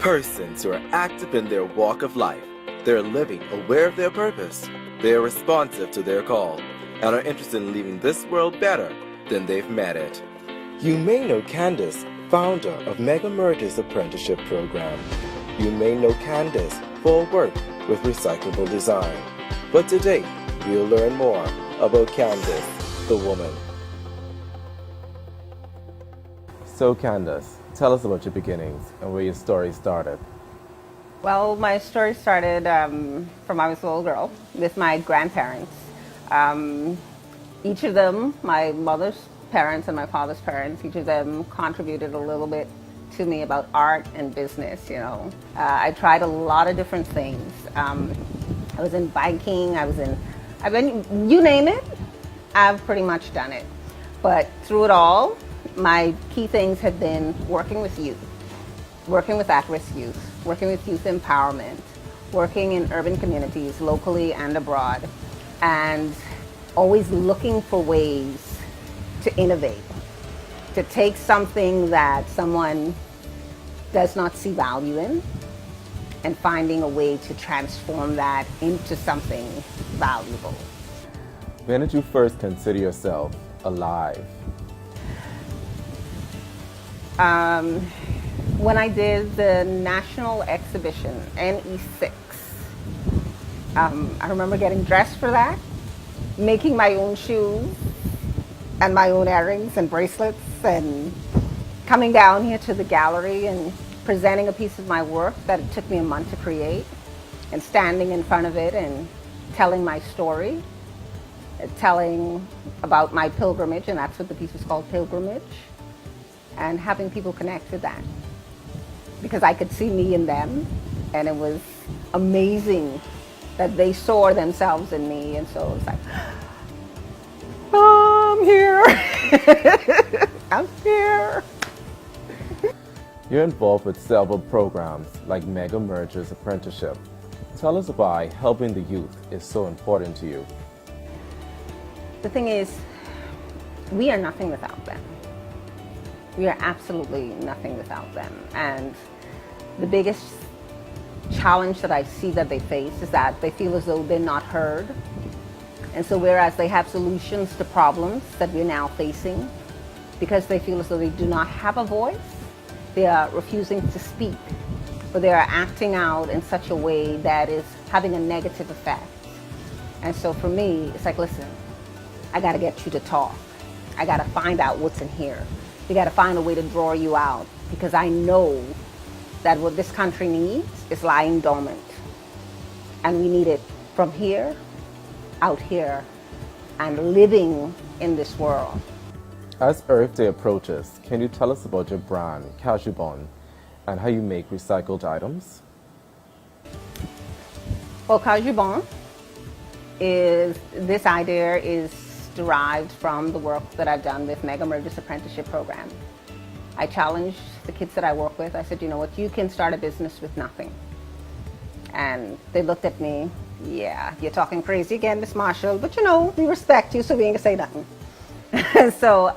Persons who are active in their walk of life. They're living aware of their purpose. They are responsive to their call and are interested in leaving this world better than they've met it. You may know Candis, founder of Mega Merger's apprenticeship program. You may know Candis for work with recyclable design. But today, we'll learn more about Candis, the woman. So Candis, tell us about your beginnings and where your story started. Well, my story started from I was a little girl with my grandparents. Each of them, my mother's parents and my father's parents, each of them contributed a little bit to me about art and business, you know. I tried a lot of different things. I was in biking, I've been, you name it, I've pretty much done it. But through it all, my key things have been working with youth, working with at-risk youth, working with youth empowerment, working in urban communities, locally and abroad, and always looking for ways to innovate, to take something that someone does not see value in and finding a way to transform that into something valuable. When did you first consider yourself alive? When I did the national exhibition, NE6, I remember getting dressed for that, making my own shoes and my own earrings and bracelets, and coming down here to the gallery and presenting a piece of my work that it took me a month to create, and standing in front of it and telling my story, telling about my pilgrimage, and that's what the piece was called, Pilgrimage, and having people connect with that. Because I could see me in them, and it was amazing that they saw themselves in me, and so it was like, I'm here. I'm here. You're involved with several programs like Mega Merger's apprenticeship. Tell us why helping the youth is so important to you. The thing is, we are nothing without them. We are absolutely nothing without them. And the biggest challenge that I see that they face is that they feel as though they're not heard. And so whereas they have solutions to problems that we're now facing, because they feel as though they do not have a voice, they are refusing to speak, or they are acting out in such a way that is having a negative effect. And so for me, it's like, listen, I gotta get you to talk. I gotta find out what's in here. We gotta find a way to draw you out, because I know that what this country needs is lying dormant. And we need it from here, out here, and living in this world. As Earth Day approaches, can you tell us about your brand, Cajubon, and how you make recycled items? Well, Cajubon this idea is derived from the work that I've done with Mega Merger's apprenticeship program. I challenged the kids that I work with. I said, you know what, you can start a business with nothing. And they looked at me, yeah, you're talking crazy again, Miss Marshall, but you know, we respect you, so we ain't gonna say nothing. So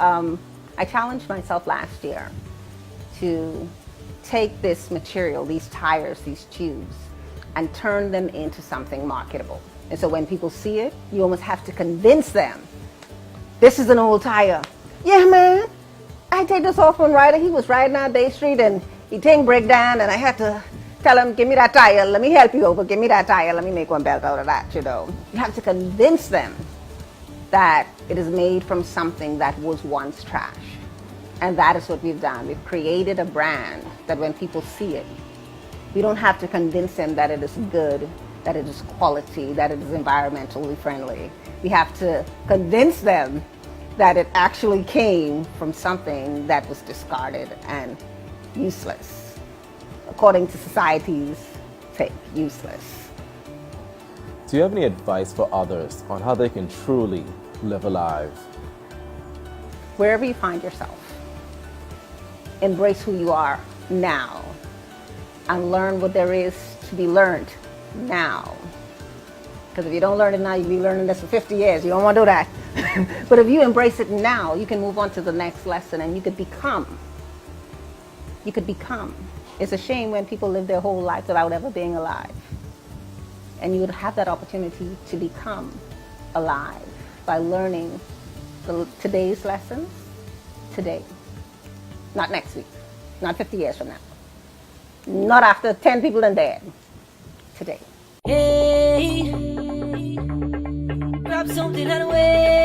I challenged myself last year to take this material, these tires, these tubes, and turn them into something marketable. And so when people see it, you almost have to convince them, this is an old tire. Yeah, man, I take this off one rider. He was riding on Day Street and he didn't break down, and I had to tell him, give me that tire, let me help you over, give me that tire, let me make one belt out of that, you know. You have to convince them that it is made from something that was once trash. And that is what we've done. We've created a brand that when people see it, we don't have to convince them that it is good, that it is quality, that it is environmentally friendly. We have to convince them that it actually came from something that was discarded and useless, according to society's take, useless. Do you have any advice for others on how they can truly live alive? Wherever you find yourself, embrace who you are now and learn what there is to be learned now. Because if you don't learn it now, you'll be learning this for 50 years. You don't want to do that. But if you embrace it now, you can move on to the next lesson, and you could become It's a shame when people live their whole life without ever being alive. And you would have that opportunity to become alive by learning today's lessons today. Not next week, not 50 years from now, not after 10 people are dead, today. Hey, grab something and away.